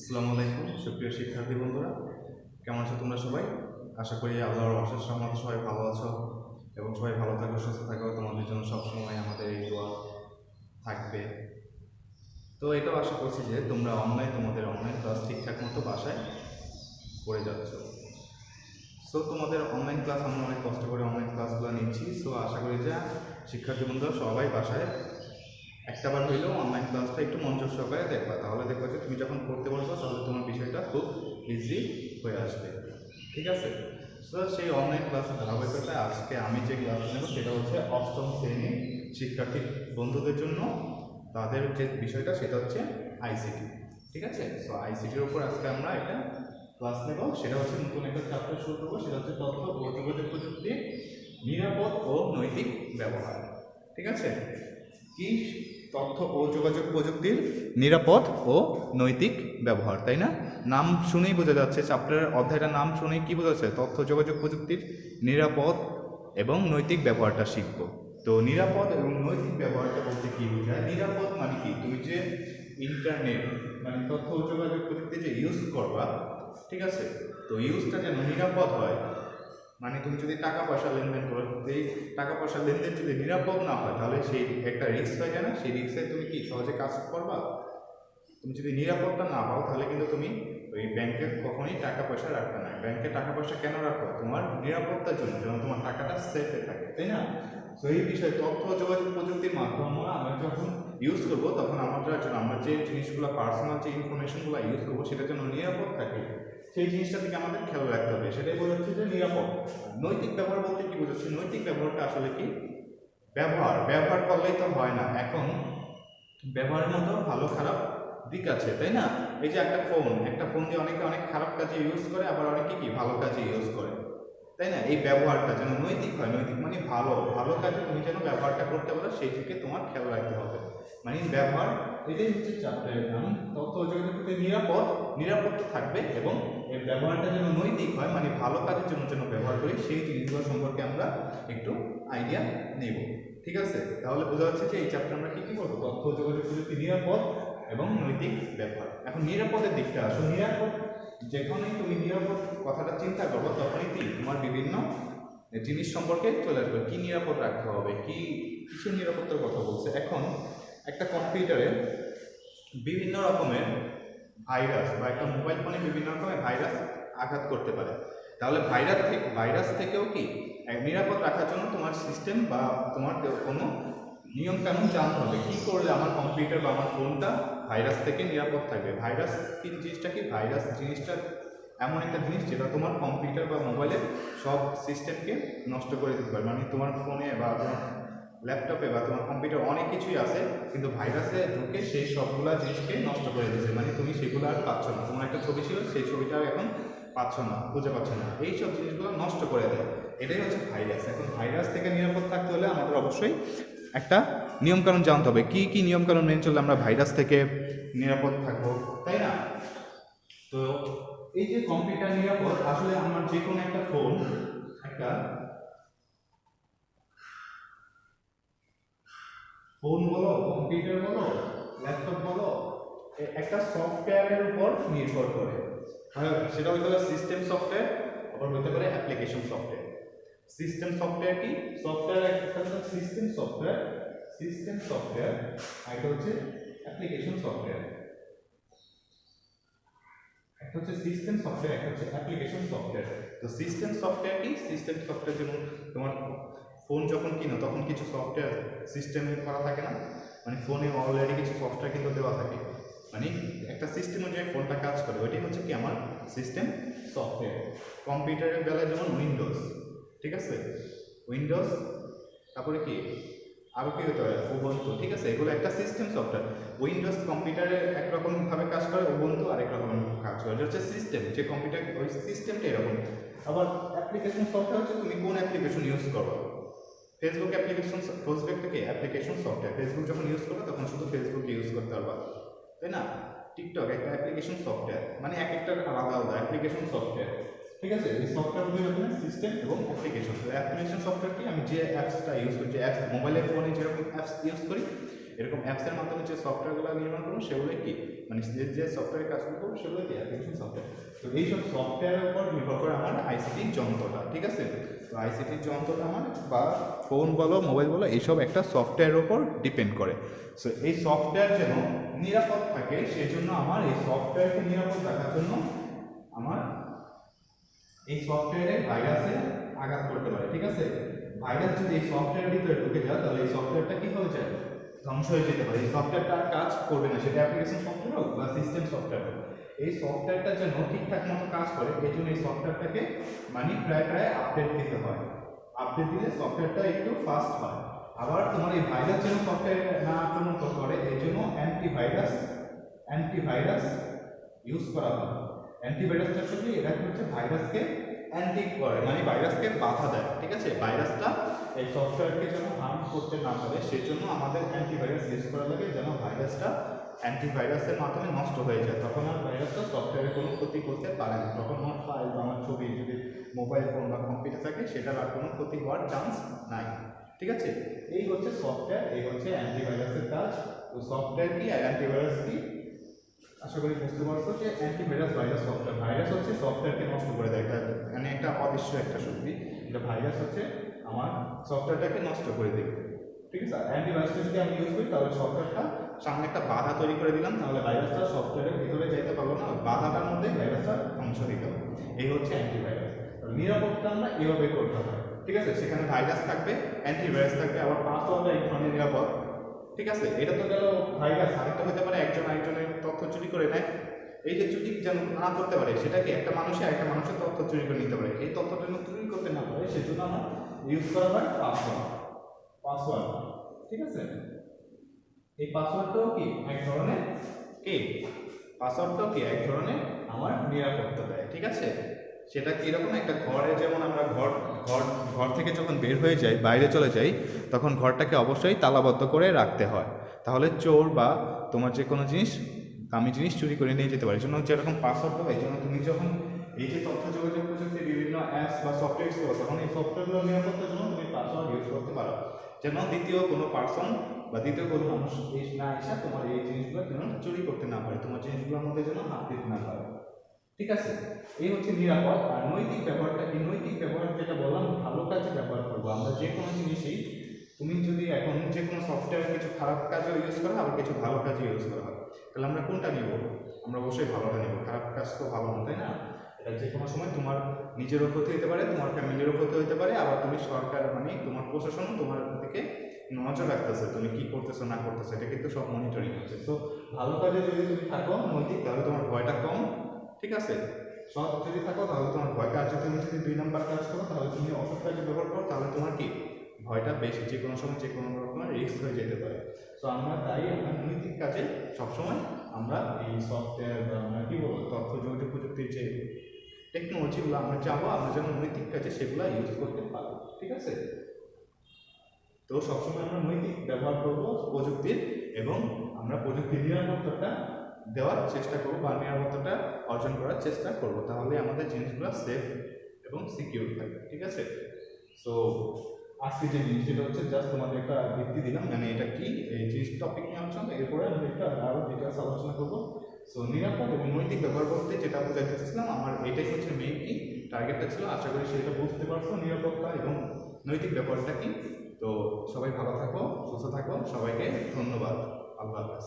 আসসালামু আলাইকুম সুপ্রিয় শিক্ষার্থী বন্ধুরা, কেমন আছো তোমরা সবাই? আশা করি আল্লাহর অশেষ রহমতে সবাই ভালো আছো এবং সবাই ভালো থাকো, সুস্থ থাকো। তোমাদের জন্য সবসময় আমাদের এই দোয়া থাকবে। তো এটাও আশা করছি যে তোমরা তোমাদের অনলাইন ক্লাস ঠিকঠাক মতো বাসায় করে যাচ্ছ। সো তোমাদের অনলাইন ক্লাস আমরা অনেক কষ্ট করে অনলাইন ক্লাসগুলো নিচ্ছি। সো আশা করি যে শিক্ষার্থী বন্ধুরা সবাই বাসায় একটাবার হইলেও অনলাইন ক্লাসটা একটু মনোযোগ সহকারে দেখবা, তাহলে দেখবা যে তুমি যখন পড়তে বসবো তাহলে তোমার বিষয়টা খুব ইজি হয়ে আসবে। ঠিক আছে? তো সেই অনলাইন ক্লাসের ধারাবাহিকতায় আজকে আমি যে ক্লাস নেব সেটা হচ্ছে অষ্টম শ্রেণীর শিক্ষার্থী বন্ধুদের জন্য তাদের যে বিষয়টা সেটা হচ্ছে আইসিটি। ঠিক আছে? সো আইসিটির উপর আজকে আমরা একটা ক্লাস নেব। সেটা হচ্ছে নতুন একটা চ্যাপ্টার শুরু করবো, সেটা হচ্ছে তথ্য ও যোগাযোগ প্রযুক্তির নিরাপদ ও নৈতিক ব্যবহার। ঠিক আছে? কি তথ্য ও যোগাযোগ প্রযুক্তির নিরাপদ ও নৈতিক ব্যবহার, তাই না? নাম শুনেই বোঝা যাচ্ছে, চ্যাপ্টারের অধ্যায়টার নাম শুনেই কি বোঝা যাচ্ছে? তথ্য যোগাযোগ প্রযুক্তির নিরাপদ এবং নৈতিক ব্যবহারটা শিখব। তো নিরাপদ এবং নৈতিক ব্যবহারটা বলতে কি বোঝায়? নিরাপদ মানে কি, তুমি যে ইন্টারনেট মানে তথ্য ও যোগাযোগ প্রযুক্তি যে ইউজ করবা, ঠিক আছে, তো ইউজটা যেন নিরাপদ হয়। মানে তুমি যদি টাকা পয়সা লেনদেন করো, এই টাকা পয়সা লেনদেন যদি নিরাপদ না হয় তাহলে সেই একটা রিস্ক হয়ে যায় না? সেই রিস্কে তুমি কি সহজে কাজ করবা? তুমি যদি নিরাপত্তা না পাও তাহলে কিন্তু তুমি ওই ব্যাংকে কখনোই টাকা পয়সা রাখবে না। ব্যাংকে টাকা পয়সা কেন রাখো? তোমার নিরাপত্তার জন্য, যেন তোমার টাকাটা সেফে থাকে, তাই না? তো এই বিষয়ে তথ্য যোগাযোগ প্রযুক্তির মাধ্যমে আমরা যখন ইউজ করবো তখন আমাদের জন্য আমরা যে জিনিসগুলো পার্সোনাল যে ইনফরমেশনগুলো ইউজ করবো সেটার জন্য নিরাপদ থাকে, সেই জিনিসটা থেকে আমাদের খেয়াল রাখতে হবে। সেটাই বোঝাচ্ছে যে নিরাপদ। নৈতিক ব্যবহার বলতে কি বোঝাচ্ছে? নৈতিক ব্যবহারটা আসলে কি? ব্যবহার করলেই তো হয় না, এখন ব্যবহারের মতো ভালো খারাপ দিক আছে, তাই না? এই যে একটা ফোন দিয়ে অনেকে অনেক খারাপ কাজে ইউজ করে, আবার অনেকে কি ভালো কাজে ইউজ করে, তাই না? এই ব্যবহারটা যেন নৈতিক হয়, নৈতিক মানে ভালো কাজে তুমি যেন ব্যবহারটা করতে পারো সেই দিকে তোমার খেয়াল রাখতে হবে। মানে ব্যবহার, এটাই হচ্ছে চ্যাপ্টারের নাম, তথ্য যোগাযোগ নিরাপদ থাকবে এবং এর ব্যবহারটা যেন নৈতিক হয়, মানে ভালো কাজের জন্য যেন ব্যবহার করি, সেই জিনিসগুলো সম্পর্কে আমরা একটু আইডিয়া নেব। ঠিক আছে? তাহলে বোঝা যাচ্ছে যে এই চ্যাপ্টার আমরা কি কি করবো? তথ্য যোগাযোগ প্রযুক্তি নিরাপদ এবং নৈতিক ব্যবহার। এখন নিরাপদের দিকটা আসো। নিরাপদ, যখনই তুমি নিরাপদ কথাটা চিন্তা করবো তখনই কি তোমার বিভিন্ন জিনিস সম্পর্কে চলে আসবে। কি নিরাপদ রাখতে হবে, কিসের নিরাপত্তার কথা বলছে? এখন একটা কম্পিউটারে বিভিন্ন রকমের ভাইরাস বা একটা মোবাইল ফোনে বিভিন্ন রকমের ভাইরাস আঘাত করতে পারে। তাহলে ভাইরাস থেকেও কি নিরাপদ রাখার জন্য তোমার সিস্টেম বা তোমার কোনো নিয়ম কানুন জানতে হবে। কি করলে আমার কম্পিউটার বা আমার ফোনটা ভাইরাস থেকে নিরাপদ থাকবে? ভাইরাস কি জিনিসটা কি? ভাইরাস জিনিসটা এমন একটা জিনিস যেটা তোমার কম্পিউটার বা মোবাইলের সব সিস্টেমকে নষ্ট করে দিতে পারে। মানে তোমার ফোনে বা তোমার ল্যাপটপে বা তোমার কম্পিউটার অনেক কিছুই আছে, কিন্তু ভাইরাসে ঢুকে সেই সবগুলা জিনিসকে নষ্ট করে দিচ্ছে। মানে তুমি সেগুলো আর পাচ্ছ না। তোমার একটা ছবি ছিল, সেই ছবিটা এখন পাচ্ছ না, খুঁজে পাচ্ছ না, এইসব জিনিসগুলো নষ্ট করে দেয়। এটাই হচ্ছে ভাইরাস। এখন ভাইরাস থেকে নিরাপদ থাকতে হলে আমাদের অবশ্যই একটা নিয়মকানুন জানতে হবে। কি কি নিয়মকানুন মেনে চললে আমরা ভাইরাস থেকে নিরাপদ থাকবো, তাই না? তো এই যে কম্পিউটার নিরাপদ, আসলে আমার যে কোনো একটা ফোন, একটা ফোন বলো, কম্পিউটার বলো, ল্যাপটপ বলো, একটা সফটওয়্যারের উপর নির্ভর করে। সেটা হতে পারে সিস্টেম সফটওয়্যার, আবার হতে পারে অ্যাপ্লিকেশন সফটওয়্যার। সিস্টেম সফটওয়্যার কি? সফটওয়্যার একটা হচ্ছে সিস্টেম সফটওয়্যার, আর এটা হচ্ছে অ্যাপ্লিকেশন সফটওয়্যার। একটা হচ্ছে সিস্টেম সফটওয়্যার, একটা হচ্ছে অ্যাপ্লিকেশন সফটওয়্যার। তো সিস্টেম সফটওয়্যার কি? সিস্টেম সফটওয়্যার যেমন তোমার ফোন যখন কিনো তখন কিছু সফটওয়্যার সিস্টেমে করা থাকে না? মানে ফোনে অলরেডি কিছু সফটওয়্যার কিন্তু দেওয়া থাকে, মানে একটা সিস্টেম অনুযায়ী ফোনটা কাজ করে, ওইটাই হচ্ছে কি আমার সিস্টেম সফটওয়্যার। কম্পিউটারের বেলায় যেমন উইন্ডোজ, ঠিক আছে, উইন্ডোজ, তারপরে কি আরও কি হতে পারে? উবুন্টু, ঠিক আছে, এগুলো একটা সিস্টেম সফটওয়্যার। উইন্ডোজ কম্পিউটারে একরকমভাবে কাজ করে, উবুন্টু আরেক রকম কাজ করে। এটা হচ্ছে সিস্টেম, যে কম্পিউটার ওই সিস্টেমটা এরকম। আবার অ্যাপ্লিকেশন সফটওয়্যার হচ্ছে তুমি কোন অ্যাপ্লিকেশন ইউজ করো। ফেসবুক অ্যাপ্লিকেশন, ফেসবুক থেকে অ্যাপ্লিকেশন সফটওয়্যার, ফেসবুক যখন ইউজ করবে তখন শুধু ফেসবুক ইউজ করতে পারবা, তাই না? টিকটক একটা অ্যাপ্লিকেশন সফটওয়্যার, মানে এক একটা আলাদা আলাদা অ্যাপ্লিকেশন সফটওয়্যার, ঠিক আছে? এই সফটওয়্যারগুলো হচ্ছে সিস্টেম এবং অ্যাপ্লিকেশন। তো অ্যাপ্লিকেশন সফটওয়্যার কি? আমি যে অ্যাপসটা ইউজ করি, যে অ্যাপস মোবাইলের ফোনে যেরকম অ্যাপস ইউজ করি, এরকম অ্যাপসের মাধ্যমে যে সফটওয়্যারগুলো নির্মাণ করবো সেগুলোই কি মানে যে সফটওয়্যারের কাজগুলো করবো সেগুলো কি অ্যাপ্লিকেশন সফটওয়্যার। তো এইসব সফটওয়্যারের উপর নির্ভর করে আমার আইসিটির যন্ত্রটা, ঠিক আছে। তো আইসিটির যন্ত্রটা আমার বা ফোন বলো মোবাইল বলো এইসব একটা সফটওয়্যারের উপর ডিপেন্ড করে। সো এই সফটওয়্যার যেন নিরাপদ থাকে সেই জন্য আমার এই সফটওয়্যারকে নিরাপদ রাখার জন্য আমার এই সফটওয়্যারে ভাইরাসে আঘাত করতে পারে, ঠিক আছে। ভাইরাস যদি এই সফটওয়্যারের ভিতরে ঢুকে যায় তাহলে এই সফটওয়্যারটা কি হয়ে যায়, ধ্বংস হয়ে যেতে পারে। এই সফটওয়্যারটা আর কাজ করবে না, সেটা অ্যাপ্লিকেশন সফটওয়্যার হোক বা সিস্টেম সফটওয়্যার হোক। এই সফটওয়্যারটা যেন ঠিকঠাক মতো কাজ করে এই জন্য এই সফটওয়্যারটাকে মানে প্রায় আপডেট দিতে হয়। আপডেট দিলে সফটওয়্যারটা একটু ফাস্ট হয়। আবার তোমার এই ভাইরাস যেন সফটওয়্যার না আক্রমণ করে এই জন্য অ্যান্টিভাইরাস ইউজ করা হয়। অ্যান্টিভাইরাসটা শুধু এটা হচ্ছে ভাইরাসকে অ্যান্টি করে মানে ভাইরাসকে বাধা দেয়, ঠিক আছে। ভাইরাসটা এই সফটওয়্যারকে যেন হার্ম করতে না পারে সেই জন্য আমাদের অ্যান্টিভাইরাস ইউজ করা লাগে, যেন ভাইরাসটা অ্যান্টিভাইরাসের মাধ্যমে নষ্ট হয়ে যায়। তখন আর ভাইরাসটা সফটওয়্যারের কোনো ক্ষতি করতে পারে না। তখন আমার ফাইল বা আমার ছবি যদি মোবাইল ফোন বা কম্পিউটার থাকে সেটার আর কোনো ক্ষতি হওয়ার চান্স নাই, ঠিক আছে। এই হচ্ছে সফটওয়্যার, এই হচ্ছে অ্যান্টিভাইরাসের কাজ। তো সফটওয়্যার কি আর অ্যান্টিভাইরাস কি আশা করি বুঝতে পারছো যে অ্যান্টিভাইরাস ভাইরাস সফটওয়্যার। ভাইরাস হচ্ছে সফটওয়্যারকে নষ্ট করে দেয়, মানে একটা অদৃশ্য একটা শক্তি। এটা ভাইরাস হচ্ছে আমার সফটওয়্যারটাকে নষ্ট করে দেবে, ঠিক আছে। আর অ্যান্টিভাইরাসটা যদি আমি ইউজ করি তাহলে সফটওয়্যারটা সামনে একটা বাধা তৈরি করে দিলাম, তাহলে ভাইরাসটা সফটওয়্যারের ভিতরে যাইতে পারলো না, বাধাটার মধ্যে ভাইরাসটা ধ্বংস দিতে হবে। এই হচ্ছে অ্যান্টিভাইরাস। নিরাপত্তা আমরা এভাবে করতে হয়, ঠিক আছে। সেখানে ভাইরাস থাকবে, অ্যান্টিভাইরাস থাকবে, আবার পাসওয়ার্ড এক ধরনের নিরাপদ, ঠিক আছে। এটা তো গেল ভাইরাস। আরেকটা হতে পারে একজন আরেকজনের তথ্য চুরি করে নেয়। এই যে চুরি যেন না করতে পারে সেটা কি একটা মানুষের তথ্য চুরি করে নিতে পারে, এই তথ্যটা যেন চুরি করতে না পারে সেজন্য আমার ইউজ করা হয় পাসওয়ার্ড, ঠিক আছে। এই পাসওয়ার্ডটাও কি এক ধরনের আমার নিরাপত্তা দেয়, ঠিক আছে। সেটা কিরকম, একটা ঘরে যেমন আমরা ঘর থেকে যখন বের হয়ে যাই বাইরে চলে যাই তখন ঘরটাকে অবশ্যই তালাবদ্ধ করে রাখতে হয়, তাহলে চোর বা তোমার যে কোনো জিনিস দামি জিনিস চুরি করে নিয়ে যেতে পারে। এই জন্য যেরকম পাসওয়ার্ড দেবো, এই জন্য তুমি যখন এই যে তথ্য যোগাযোগ প্রযুক্তি বিভিন্ন অ্যাপস বা সফটওয়্যার ইউজ করো তখন এই সফটওয়্যারগুলো নিরাপত্তার জন্য তুমি পাসওয়ার্ড ইউজ করতে পারো, যেন দ্বিতীয় কোনো পার্সন বা দ্বিতীয় কোনো মানুষ না এসে তোমার এই জিনিসগুলো যেন চুরি করতে না পারে, তোমার জিনিসগুলোর মধ্যে যেন হাত দিতে না পারে, ঠিক আছে। এই হচ্ছে নিরাপদ। আর নৈতিক ব্যবহারটা কি, নৈতিক ব্যবহার যেটা বললাম ভালো কাজে ব্যবহার করবো আমরা যে কোনো জিনিসই। তুমি যদি এখন যে কোনো সফটওয়্যার কিছু খারাপ কাজেও ইউজ করা আবার কিছু ভালো কাজে ইউজ করা হয়, তাহলে আমরা কোনটা নিব? আমরা অবশ্যই ভালোটা নেব, খারাপ কাজ তো ভালো না, তাই না। এটা যে কোনো সময় তোমার নিজেরও ক্ষতি হতে পারে, তোমার ফ্যামিলিরও ক্ষতি হতে পারে, আবার তুমি সরকার মানে তোমার প্রশাসন তোমার দিকে নজর রাখতেছে তুমি কি করতেছো না করতেছো, এটা কিন্তু সব মনিটরিং হচ্ছে। তো ভালো কাজে যদি তুমি থাকো নৈতিক তাহলে তোমার ভয়টা কম, ঠিক আছে। সৎ যদি থাকো তাহলে তোমার ভয়টা, আর যদি তুমি 2 নাম্বার কাজ করো তাহলে তুমি অসৎ কাজে ব্যবহার করো তাহলে তোমার কি ভয়টা বেশি, যে কোনো সময় যে কোনো রকমের রিস্ক হয়ে যেতে পারে। তো আমরা নৈতিক কাজে সবসময় আমরা এই সফটওয়্যার বা আমরা কি বলবো তথ্য যোগাযোগ প্রযুক্তির যে টেকনোলজিগুলো আমরা যাবো আমরা যেন নৈতিক কাজে সেগুলো ইউজ করতে পারবো, ঠিক আছে। তো সবসময় আমরা নৈতিক ব্যবহার করবো প্রযুক্তির, এবং আমরা প্রযুক্তির নিরাপত্তাটা দেওয়ার চেষ্টা করবো বা নিরাপত্তাটা অর্জন করার চেষ্টা করবো, তাহলে আমাদের জিনিসগুলো সেফ এবং সিকিউর থাকবে, ঠিক আছে। সো আজকে যে জিনিস যেটা হচ্ছে জাস্ট তোমাদের একটা ভিত্তি দিলাম, মানে এটা কি এই জিনিস টপিক নিয়ে আলোচনা, এরপরে আমরা একটা আরও ডিটেলস আলোচনা করবো। সো নিরাপদ এবং নৈতিক ব্যবহার করতে যেটা বোঝাতে চাচ্ছিলাম আমার এটাই হচ্ছে মেইন কি টার্গেটটা ছিল। আশা করি সেটা বুঝতে পারছো নিরাপত্তা এবং নৈতিক ব্যবহারটা কি। তো সবাই ভালো থাকো, সুস্থ থাকো, সবাইকে ধন্যবাদ, আল্লাহ হাফেজ।